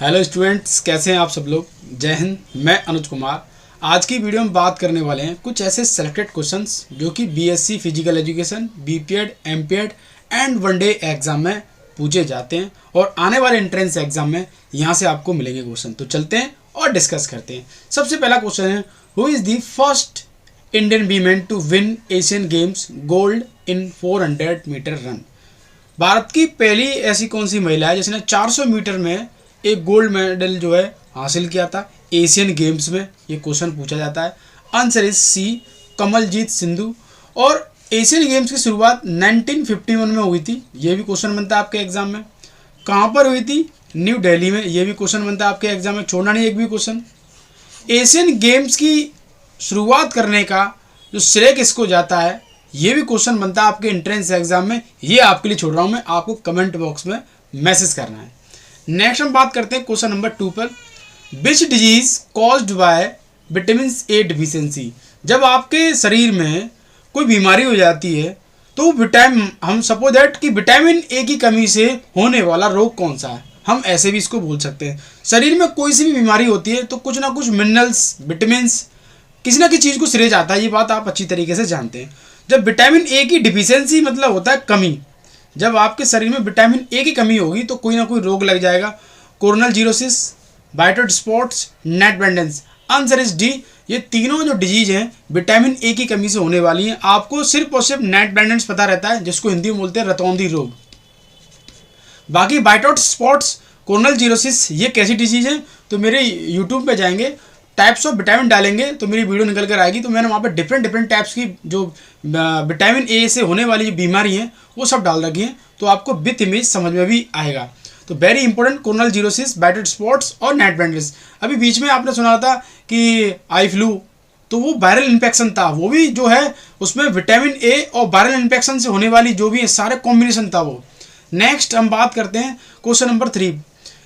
Hello students, कैसे हैं आप सब लोग। जय हिंद। मैं अनुज कुमार। आज की वीडियो में बात करने वाले हैं कुछ ऐसे सेलेक्टेड क्वेश्चंस जो कि BSc physical education, BPEd, MPEd and one day exam में पूछे जाते हैं और आने वाले एंट्रेंस एग्जाम में यहाँ से आपको मिलेंगे क्वेश्चन। तो चलते हैं और डिस्कस करते हैं। सबसे पहला क्वेश्चन है, who is the first Indian women to win Asian Games gold in 400 metre run. Bharat की पहली ऐसी कौन सी महिला है जिसने 400 मीटर में एक गोल्ड मेडल जो है हासिल किया था एशियन गेम्स में। ये क्वेश्चन पूछा जाता है। Answer is C, Kamaljeet Sindhu. और एशियन गेम्स की शुरुआत 1951 में हुई थी। ये भी क्वेश्चन बनता है आपके एग्जाम में। कहाँ पर हुई थी? न्यू दिल्ली में। ये भी क्वेश्चन बनता है आपके एग्जाम में, छोड़ना नहीं एक भी क्वेश्चन। एशियन गेम्स की शुरुआत करने का जो श्रेय किसको जाता है, ये भी क्वेश्चन बनता है आपके एंट्रेंस एग्जाम में। ये आपके लिए छोड़ रहा हूँ मैं, आपको कमेंट बॉक्स में मैसेज करना है। नेक्स्ट हम बात करते हैं क्वेश्चन नंबर 2 पर। Which disease caused by vitamin A deficiency. जब आपके शरीर में कोई बीमारी हो जाती है तो हम सपोज दैट कि विटामिन ए की कमी से होने वाला रोग कौन सा है, हम ऐसे भी इसको बोल सकते हैं। शरीर में कोई सी भी बीमारी होती है तो कुछ ना कुछ मिनरल्स, विटामिन्स, किसी ना किसी चीज़ को श्रेय जाता है। ये बात आप अच्छी तरीके से जानते हैं। जब विटामिन ए की डिफिशियंसी मतलब होता है कमी। जब आपके शरीर में विटामिन ए की कमी होगी तो कोई ना कोई रोग लग जाएगा। कोरोनल जीरोसिस, वाइटेड spots, night blindness. Answer is D. ये तीनों जो डिजीज हैं विटामिन ए की कमी से होने वाली हैं। आपको सिर्फ और सिर्फ नेट ब्लेंडेंस पता रहता है, जिसको हिंदी में बोलते हैं रतौंधी रोग। बाकी वाइटेड स्पॉट्स, कोरोनल जीरोसिस, ये कैसी डिजीज है तो मेरे यूट्यूब पे जाएंगे, टाइप्स ऑफ विटामिन डालेंगे तो मेरी वीडियो निकल कर आएगी। तो मैंने वहाँ पे डिफरेंट टाइप्स की जो विटामिन ए से होने वाली जो बीमारी है वो सब डाल रखी है, तो आपको विथ इमेज समझ में भी आएगा। तो वेरी इंपॉर्टेंट, कोरोनल जीरोसिस, वाइटेड स्पॉट्स और नेट ब्लेंडेंस। अभी बीच में आपने सुना था कि आई फ्लू, तो वो वायरल इन्फेक्शन था। वो भी जो है उसमें विटामिन ए और वायरल इन्फेक्शन से होने वाली जो भी है सारे कॉम्बिनेशन था वो। नेक्स्ट हम बात करते हैं question number 3।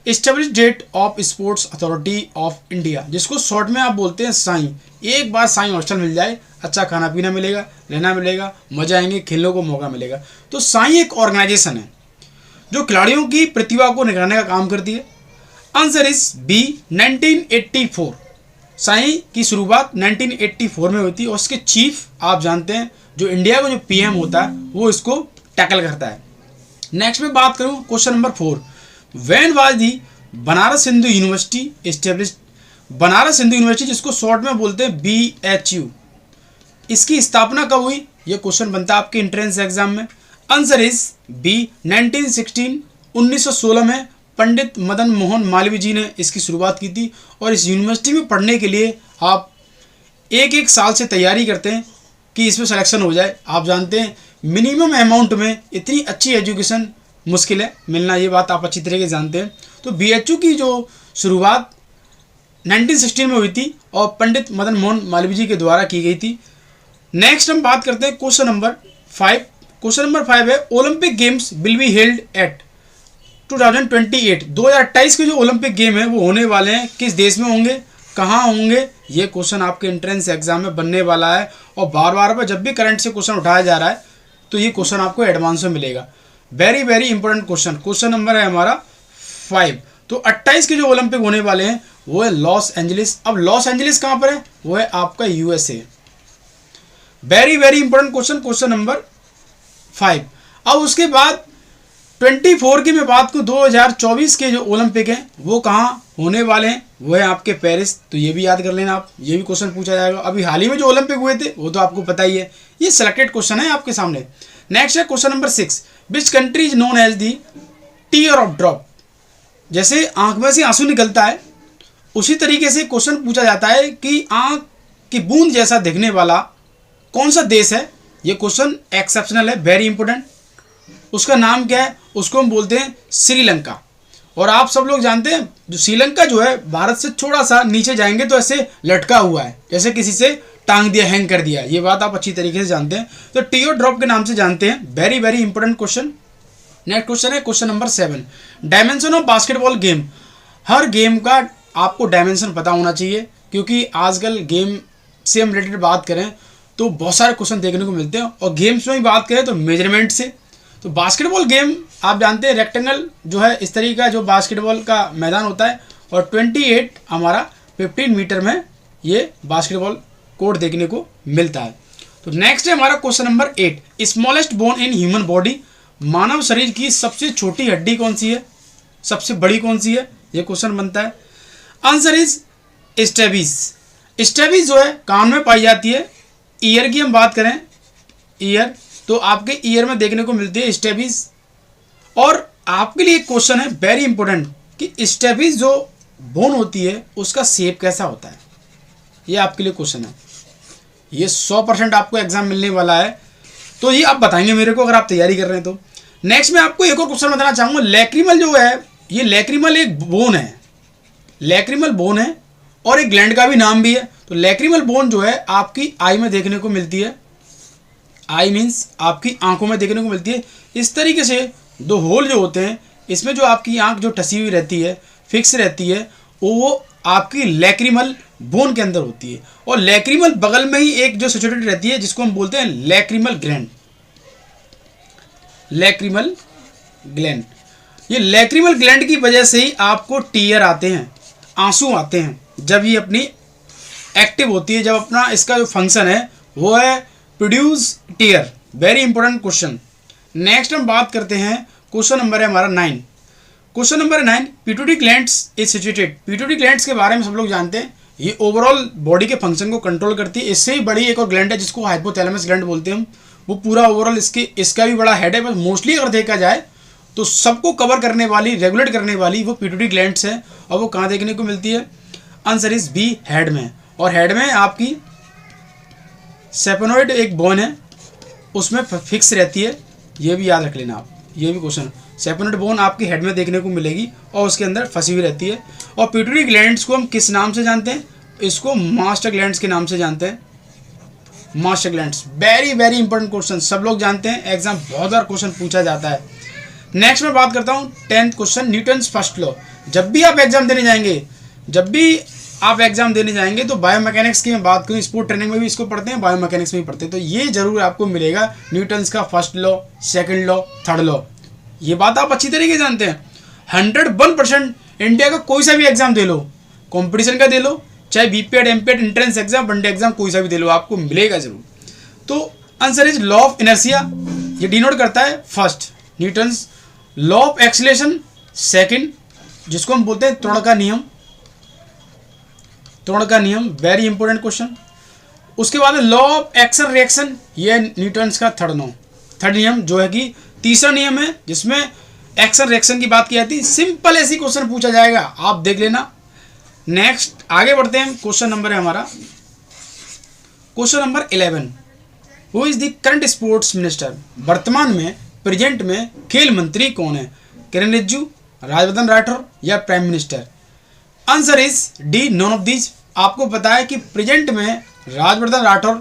Establish date of sports authority of India, जिसको शॉर्ट में आप बोलते हैं साई। एक बार साई हॉस्टल मिल जाए, अच्छा खाना पीना मिलेगा, रहना मिलेगा, मजा आएंगे, खेलने को मौका मिलेगा। तो साई एक ऑर्गेनाइजेशन है जो खिलाड़ियों की प्रतिभा को निखारने का काम करती है। Answer is B, 1984। साई की शुरुआत 1984 में हुई थी और उसके चीफ आप जानते हैं जो इंडिया का जो पीएम होता है वो इसको टैकल करता है। नेक्स्ट में बात करूं question number 4। When was the Banaras Hindu university established. Banaras Hindu university, जिसको शॉर्ट में बोलते हैं BHU, इसकी स्थापना कब हुई? ये क्वेश्चन बनता है आपके एंट्रेंस एग्जाम में। Answer is B, 1916। 1916 में पंडित मदन मोहन मालवीय जी ने इसकी शुरुआत की थी। और इस यूनिवर्सिटी में पढ़ने के लिए आप एक साल से तैयारी करते हैं कि इसमें सिलेक्शन हो जाए। आप जानते हैं मिनिमम अमाउंट में इतनी अच्छी एजुकेशन मुश्किल है मिलना, ये बात आप अच्छी तरीके से जानते हैं। तो BHU की जो शुरुआत 1916 में हुई थी और पंडित मदन मोहन मालवीय जी के द्वारा की गई थी। नेक्स्ट हम बात करते हैं क्वेश्चन नंबर 5। क्वेश्चन नंबर 5 है, Olympic games will be held at 2028। 2028 के जो ओलंपिक गेम है वो होने वाले हैं किस देश में होंगे, कहाँ होंगे? ये क्वेश्चन आपके एंट्रेंस एग्जाम में बनने वाला है और बार बार जब भी करंट से क्वेश्चन उठाया जा रहा है तो ये क्वेश्चन आपको एडवांस में मिलेगा। Very important question. Question number है हमारा 5। तो 28 के जो ओलंपिक होने वाले हैं वो है लॉस एंजलिस। अब लॉस एंजलिस कहाँ पर है? वो है आपका USA। Very important question, question number 5। अब उसके बाद 24 की मैं बात करूँ, 2024 के जो ओलंपिक हैं वो कहाँ होने वाले हैं? वो है आपके पेरिस। तो ये भी याद कर लेना आप, ये भी क्वेश्चन पूछा जाएगा। अभी हाल ही में जो ओलंपिक हुए थे वो तो आपको पता ही है। ये सिलेक्टेड क्वेश्चन है आपके सामने। नेक्स्ट है question number 6। Which country is known as the tear of drop. जैसे आंख में से आंसू निकलता है उसी तरीके से क्वेश्चन पूछा जाता है कि आंख की बूंद जैसा दिखने वाला कौन सा देश है। ये क्वेश्चन एक्सेप्शनल है, वेरी इंपॉर्टेंट। उसका नाम क्या है? उसको हम बोलते हैं श्रीलंका। और आप सब लोग जानते हैं जो श्रीलंका जो है भारत से थोड़ा सा नीचे जाएंगे तो ऐसे लटका हुआ है, जैसे किसी से टांग दिया, हैंग कर दिया। ये बात आप अच्छी तरीके से जानते हैं, तो टीयर ड्रॉप के नाम से जानते हैं। Very important question. Next question है question number 7। Dimension of basketball game. हर गेम का आपको डायमेंशन पता होना चाहिए, क्योंकि आजकल गेम से हम रिलेटेड बात करें तो बहुत सारे क्वेश्चन देखने को मिलते हैं और गेम्स में भी बात करें तो मेजरमेंट से। तो बास्केटबॉल गेम आप जानते हैं रेक्टेंगल जो है इस तरीके का जो बास्केटबॉल का मैदान होता है, और 28 हमारा 15 मीटर में ये बास्केटबॉल कोर्ट देखने को मिलता है। तो नेक्स्ट है हमारा question number 8, smallest bone in human body, मानव शरीर की सबसे छोटी हड्डी कौन सी है, सबसे बड़ी कौन सी है, ये क्वेश्चन बनता है। Answer is स्टेबीज। स्टेबीज जो है कान में पाई जाती है। ईयर की हम बात करें, ईयर तो आपके ईयर में देखने को मिलती है स्टेबीज। और आपके लिए एक क्वेश्चन है वेरी इंपॉर्टेंट कि स्टेबीज जो बोन होती है उसका शेप कैसा होता है, ये आपके लिए क्वेश्चन है। ये 100% आपको एग्जाम मिलने वाला है, तो ये आप बताएंगे मेरे को अगर आप तैयारी कर रहे हैं तो। नेक्स्ट मैं आपको एक और क्वेश्चन बताना चाहूँगा। लैक्रिमल जो है, ये लैक्रिमल एक बोन है, लैक्रिमल बोन है और एक ग्लैंड का भी नाम भी है। तो लैक्रिमल बोन जो है आपकी आई में देखने को मिलती है। आई मीन्स आपकी आंखों में देखने को मिलती है। इस तरीके से दो होल जो होते हैं, इसमें जो आपकी आंख जो टसी हुई रहती है, फिक्स रहती है, वो आपकी लैक्रिमल बोन के अंदर होती है। और लैक्रिमल बगल में ही एक जो सिचुएटेड रहती है जिसको हम बोलते हैं लैक्रिमल ग्लैंड। लैक्रिमल ग्लैंड, ये लैक्रिमल ग्लैंड की वजह से ही आपको टीयर आते हैं, आंसू आते हैं जब ये अपनी एक्टिव होती है, जब अपना इसका जो फंक्शन है वो है produce tear. Very important question. Next हम बात करते हैं, क्वेश्चन नंबर है हमारा 9। Question number 9, pituitary glands is situated. Pituitary glands के बारे में सब लोग जानते हैं, ये ओवरऑल बॉडी के फंक्शन को कंट्रोल करती है। इससे ही बड़ी एक और ग्लैंड है जिसको हाइपोथैलेमस ग्लैंड बोलते हैं हम, वो पूरा ओवरऑल इसका भी बड़ा हेड है। बस मोस्टली अगर देखा जाए तो सबको कवर करने वाली, रेगुलेट करने वाली वो पिट्यूटरी ग्लैंड्स है। और वो कहाँ देखने को मिलती है? आंसर इज बी, हेड में। और हेड में आपकी सेपेनोइड एक बोन है, उसमें फिक्स रहती है, ये भी याद रख लेना आप, ये भी क्वेश्चन। सेपेनोइड बोन आपकी हेड में देखने को मिलेगी और उसके अंदर फंसी हुई रहती है। और पिट्यूटरी ग्लैंड्स को हम किस नाम से जानते हैं? इसको मास्टर ग्लैंड्स के नाम से जानते हैं, master glands. Very very important question, सब लोग जानते हैं, एग्जाम बहुत बार क्वेश्चन पूछा जाता है। नेक्स्ट मैं बात करता हूँ 10th question, Newton's first law. जब भी आप एग्जाम देने जाएंगे तो बायोमैकेनिक्स की मैं बात करूँ, स्पोर्ट ट्रेनिंग में भी इसको पढ़ते हैं, बायोमैकेनिक्स में भी पढ़ते हैं, तो ये जरूर आपको मिलेगा न्यूटन्स का first law, second law, third law. ये बात आप अच्छी तरीके से जानते हैं। 101% इंडिया का कोई सा भी एग्जाम दे लो, कॉम्पिटिशन का दे लो, चाहे BPEd, MPEd, entrance exam, one day exam, कोई सा भी दे लो, आपको मिलेगा जरूर। तो answer is law of inertia, ये डिनोट करता है first, Newton's law of acceleration second, जिसको हम बोलते हैं त्वरण का नियम। त्वरण का नियम वेरी इंपॉर्टेंट क्वेश्चन। उसके बाद लॉ ऑफ एक्शन रिएक्शन, ये न्यूटन्स का थर्ड नियम, जो है कि तीसरा नियम है जिसमें एक्शन रिएक्शन की बात की जाती है। सिंपल ऐसी क्वेश्चन पूछा जाएगा, आप देख लेना। नेक्स्ट आगे बढ़ते हैं, क्वेश्चन नंबर है हमारा question number 11, who is the current sports minister. वर्तमान में, प्रेजेंट में खेल मंत्री कौन है? किरेन रिजिजू, राज्यवर्धन राठौर या prime minister? Answer is D, none of these. आपको पता है कि प्रेजेंट में राज्यवर्धन राठौर,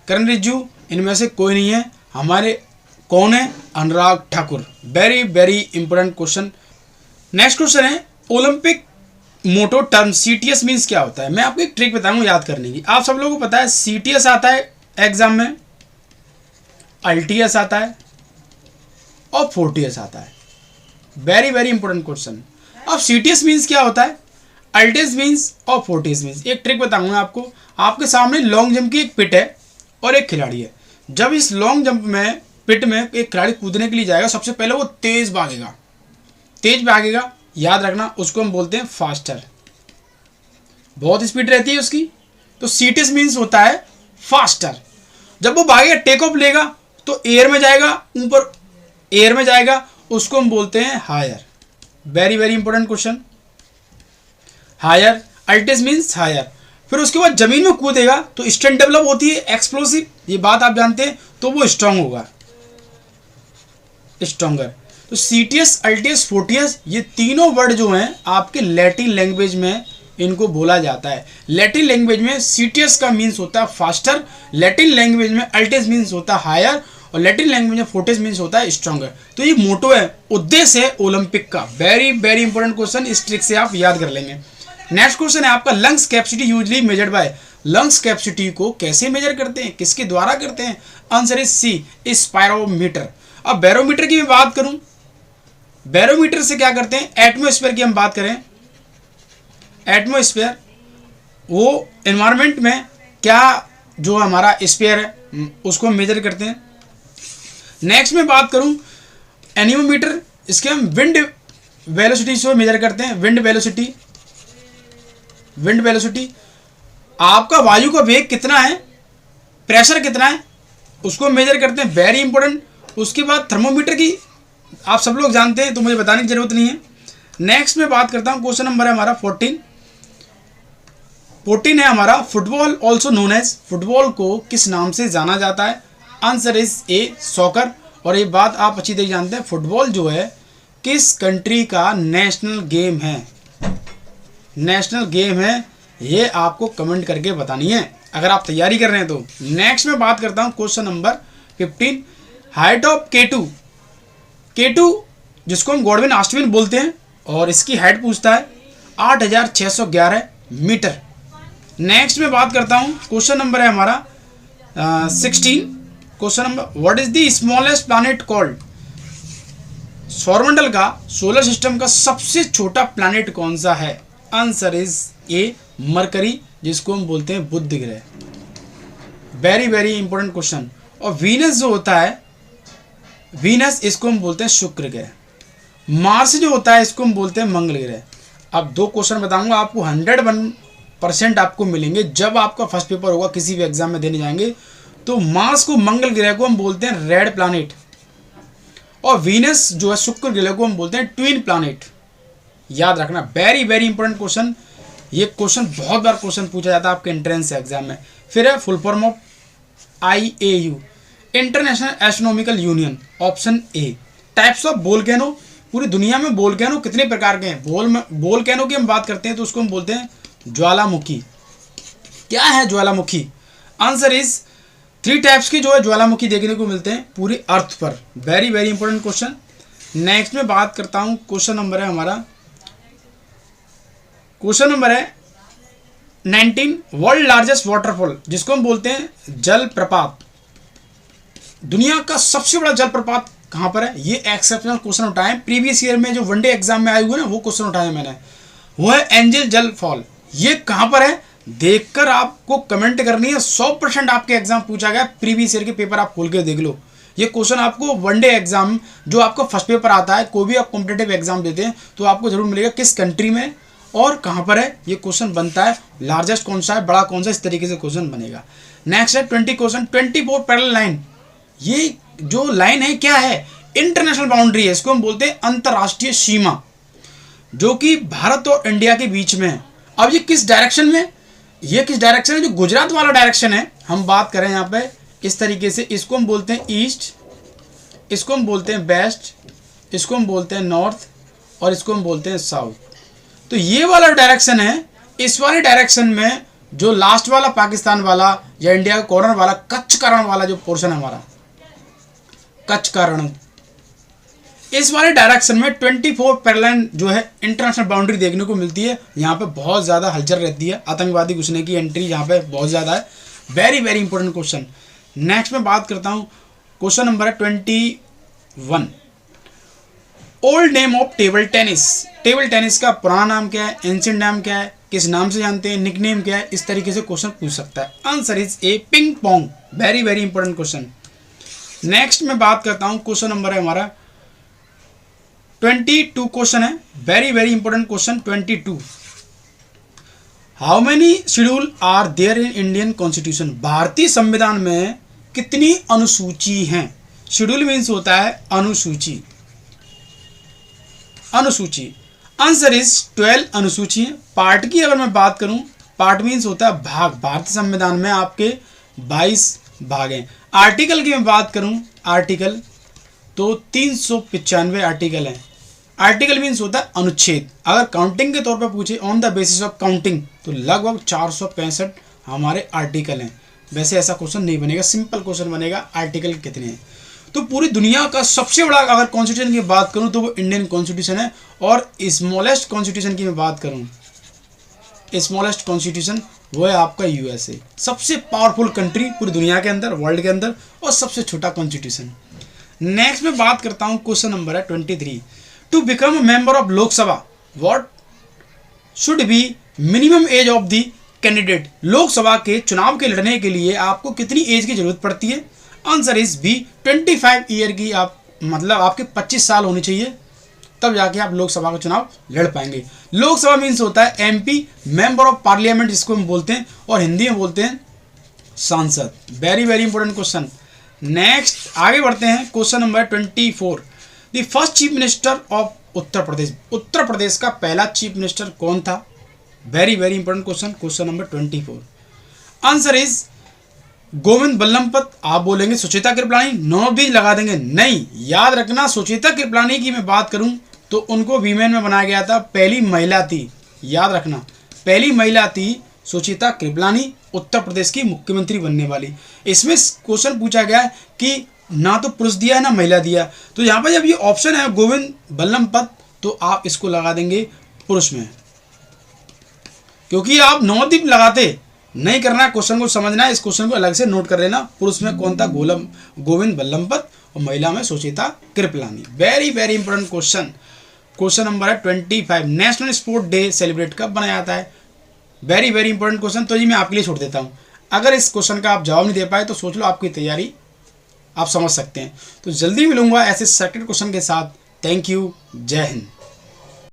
किरेन रिजिजू, इनमें से कोई नहीं है। हमारे कौन है? Anurag Thakur. Very very important question. Next question है, Olympic motto term CTS means क्या होता है? मैं आपको एक ट्रिक बताऊंगा याद करने की। आप सब लोगों को पता है CTS आता है एग्जाम में, LTS आता है और 40S आता है। Very very important question. अब CTS मीन्स क्या होता है, LTS मीन्स और 40S मीन्स। एक ट्रिक बताऊंगा आपको। आपके सामने लॉन्ग जंप की एक पिट है और एक खिलाड़ी है। जब इस लॉन्ग जंप में, पिट में एक खिलाड़ी कूदने के लिए जाएगा, सबसे पहले वो तेज भागेगा, याद रखना, उसको हम बोलते हैं फास्टर। बहुत स्पीड रहती है उसकी, तो CTS मीन्स होता है फास्टर। जब वो भागेगा, टेक ऑफ लेगा, तो एयर में जाएगा, ऊपर एयर में जाएगा, उसको हम बोलते हैं higher. Very very important question, higher. Altius means higher. फिर उसके बाद जमीन में कूदेगा तो स्ट्रेंथ डेवलप होती है, एक्सप्लोसिव, ये बात आप जानते हैं, तो वो स्ट्रांग होगा, स्ट्रॉन्गर। तो CTS, LTS, 40S ये तीनों वर्ड जो हैं आपके लैटिन लैंग्वेज में इनको बोला जाता है। लैटिन लैंग्वेज में CTS का मीन्स होता है फास्टर, लैटिन लैंग्वेज में LTS मीन्स होता है हायर और लैटिन लैंग्वेज में 40S मीन्स होता है स्ट्रॉन्गर। तो ये मोटो है, उद्देश्य है ओलंपिक का। वेरी वेरी इंपॉर्टेंट क्वेश्चन, इस ट्रिक से आप याद कर लेंगे। नेक्स्ट क्वेश्चन है आपका, lungs capacity usually measured by. Lungs capacity को कैसे मेजर करते हैं, किसके द्वारा करते हैं? Answer is C, spirometer. अब बैरोमीटर की मैं बात करूं बैरोमीटर से क्या करते हैं, एटमॉस्फेयर की हम बात करें, एटमॉस्फेयर वो एनवायरनमेंट में क्या जो हमारा स्फीयर है उसको हम मेजर करते हैं। नेक्स्ट में बात करूं एनीमोमीटर, इसके हम विंड वेलोसिटी से मेजर करते हैं। विंड वेलोसिटी, विंड वेलोसिटी आपका वायु का वेग कितना है, प्रेशर कितना है, उसको मेजर करते हैं, वेरी इंपॉर्टेंट। उसके बाद थर्मोमीटर की आप सब लोग जानते हैं तो मुझे बताने की जरूरत नहीं है। नेक्स्ट में बात करता हूं, क्वेश्चन नंबर है हमारा 14 है हमारा, football also known as, football को किस नाम से जाना जाता है? Answer is a soccer. और ये बात आप अच्छी तरह जानते हैं, फुटबॉल जो है किस कंट्री का नेशनल गेम है, नेशनल गेम है, ये आपको कमेंट करके बतानी है अगर आप तैयारी कर रहे हैं तो। नेक्स्ट में बात करता हूं question number 15, height of K2, K2 जिसको हम गॉडविन ऑस्टिन बोलते हैं और इसकी हाइट पूछता है 8611 मीटर। नेक्स्ट में बात करता हूं, क्वेश्चन नंबर है हमारा 16, question number, what is the smallest planet called? सौरमंडल का, सोलर सिस्टम का सबसे छोटा प्लैनेट कौन सा है? आंसर इज ए मरकरी, जिसको हम बोलते हैं बुध ग्रह। Very very important question. और वीनस जो होता है, वीनस इसको हम बोलते हैं शुक्र ग्रह। मार्स जो होता है इसको हम बोलते हैं मंगल ग्रह। अब 2 क्वेश्चन बताऊंगा आपको, 101% आपको मिलेंगे जब आपका फर्स्ट पेपर होगा, किसी भी एग्जाम में देने जाएंगे तो मार्स को, मंगल ग्रह को हम बोलते हैं रेड प्लैनेट, और वीनस जो है शुक्र ग्रह को हम बोलते हैं ट्विन प्लैनेट। याद रखना, वेरी वेरी इंपॉर्टेंट क्वेश्चन। ये क्वेश्चन बहुत बार क्वेश्चन पूछा जाता है आपके एंट्रेंस एग्जाम में। फिर है full form of IAU, international astronomical union, option A. Types of volcano, पूरी दुनिया में वोल्केनो कितने प्रकार के हैं? वोल्केनो की हम बात करते हैं तो उसको हम बोलते हैं ज्वालामुखी। क्या है ज्वालामुखी? आंसर इज 3 टाइप्स की जो है ज्वालामुखी देखने को मिलते हैं पूरी अर्थ पर। Very very important question. Next में बात करता हूं, क्वेश्चन नंबर है हमारा, क्वेश्चन नंबर है 19, वर्ल्ड लार्जेस्ट वाटरफॉल, जिसको हम बोलते हैं जलप्रपात। दुनिया का सबसे बड़ा जलप्रपात कहां पर है? ये एक्सेप्शनल क्वेश्चन उठाए प्रीवियस ईयर में, जो वनडे एग्जाम में आए हुए ना वो क्वेश्चन उठाए मैंने। वो है एंजल जल फॉल। ये कहां पर है? देखकर आपको कमेंट करनी है। 100% आपके एग्जाम पूछा गया, प्रीवियस ईयर के पेपर आप खोल के देख लो। ये क्वेश्चन आपको वनडे एग्जाम जो आपका फर्स्ट पेपर आता है, कोई भी आप कॉम्पिटेटिव एग्जाम देते हैं तो आपको जरूर मिलेगा किस कंट्री में और कहां पर है ये क्वेश्चन बनता है, लार्जेस्ट कौन सा है, बड़ा कौन सा, इस तरीके से क्वेश्चन बनेगा। नेक्स्ट है 20 क्वेश्चन, 24 पैरेलल लाइन। ये जो लाइन है क्या है? इंटरनेशनल बाउंड्री है, इसको हम बोलते हैं अंतरराष्ट्रीय सीमा, जो कि भारत और इंडिया के बीच में है। अब ये किस डायरेक्शन में, ये किस डायरेक्शन है? जो गुजरात वाला डायरेक्शन है, हम बात करें यहाँ पे इस तरीके से, इसको हम बोलते हैं ईस्ट, इसको हम बोलते हैं वेस्ट, इसको हम बोलते हैं नॉर्थ और इसको हम बोलते हैं साउथ। तो ये वाला डायरेक्शन है, इस वाले डायरेक्शन में जो लास्ट वाला पाकिस्तान वाला या इंडिया का कॉर्नर वाला कच्छ का रण वाला जो पोर्शन है हमारा, कच्छ का रण, इस वाले डायरेक्शन में 24 पैरेलल जो है इंटरनेशनल बाउंड्री देखने को मिलती है। यहाँ पे बहुत ज़्यादा हलचल रहती है, आतंकवादी घुसने की एंट्री यहाँ पे बहुत ज़्यादा है। Very very important question. Next में बात करता हूँ, क्वेश्चन नंबर है 21, old name of table tennis. Table tennis का पुराना नाम क्या है, एंशिएंट नाम क्या है, किस नाम से जानते हैं, निकनेम क्या है, इस तरीके से क्वेश्चन पूछ सकता है। Answer is A ping pong. Very very important question. Next में बात करता हूं, क्वेश्चन नंबर है हमारा 22 क्वेश्चन है, very very important question 22। How many schedule are there in Indian constitution. भारतीय संविधान में कितनी अनुसूची हैं? शेड्यूल मीन्स होता है अनुसूची, अनुसूची। आंसर इज 12 अनुसूची है। पार्ट की अगर मैं बात करूं, पार्ट मीन्स होता है भाग। भारतीय संविधान में आपके 22 भाग हैं। आर्टिकल की मैं बात करूं, आर्टिकल तो 395 आर्टिकल हैं। आर्टिकल मीन्स होता है अनुच्छेद। अगर काउंटिंग के तौर पर पूछे on the basis of counting तो लगभग 465 हमारे आर्टिकल हैं। वैसे ऐसा क्वेश्चन नहीं बनेगा, सिंपल क्वेश्चन बनेगा आर्टिकल कितने हैं। तो पूरी दुनिया का सबसे बड़ा अगर कॉन्स्टिट्यूशन की बात करूं तो वो इंडियन कॉन्स्टिट्यूशन है। और स्मॉलेस्ट कॉन्स्टिट्यूशन की मैं बात करूं, स्मॉलेस्ट कॉन्स्टिट्यूशन वो है आपका USA। सबसे पावरफुल कंट्री पूरी दुनिया के अंदर, वर्ल्ड के अंदर, और सबसे छोटा कॉन्स्टिट्यूशन। नेक्स्ट में बात करता हूं, क्वेश्चन नंबर है 23। To become a member of Lok Sabha what should be minimum age of the candidate. Lok Sabha के चुनाव के लड़ने के लिए आपको कितनी एज की जरूरत पड़ती है? आंसर इज बी 25 ईयर की। आप मतलब आपके 25 साल होने चाहिए, तब जाके आप लोकसभा का चुनाव लड़ पाएंगे। लोकसभा मीन्स होता है एमपी, मेंबर ऑफ पार्लियामेंट जिसको हम बोलते हैं, और हिंदी में बोलते हैं सांसद। Very very important question. Next आगे बढ़ते हैं, question number 24। The first chief minister of Uttar Pradesh. Uttar Pradesh का पहला चीफ मिनिस्टर कौन था? Very very important question, question number 24। Answer is Govind Ballabh Pant. आप बोलेंगे सुचेता कृपलानी, नो भी लगा देंगे, नहीं। याद रखना, सुचेता कृपलानी की मैं बात करूं तो उनको वीमेन में बनाया गया था, पहली महिला थी। याद रखना, पहली महिला थी सुचेता कृपलानी, उत्तर प्रदेश की मुख्यमंत्री बनने वाली। इसमें क्वेश्चन पूछा गया है कि ना तो पुरुष दिया है ना महिला दिया, तो यहाँ पर जब ये ऑप्शन है गोविंद बल्लभ पंत, तो आप इसको लगा देंगे पुरुष में, क्योंकि आप नवद्वीप लगाते नहीं करना है। क्वेश्चन को समझना है, इस क्वेश्चन को अलग से नोट कर लेना। पुरुष में कौन था? गोविंद बल्लभ पंत, और महिला में Sucheta Kripalani. Very very important question. Question number है 25। नेशनल स्पोर्ट डे सेलिब्रेट कब बनाया जाता है? Very very important question. तो जी मैं आपके लिए छोड़ देता हूँ, अगर इस क्वेश्चन का आप जवाब नहीं दे पाए तो सोच लो, आपकी तैयारी आप समझ सकते हैं। तो जल्दी मिलूंगा ऐसे सर्किट क्वेश्चन के साथ। थैंक यू, जय हिंद।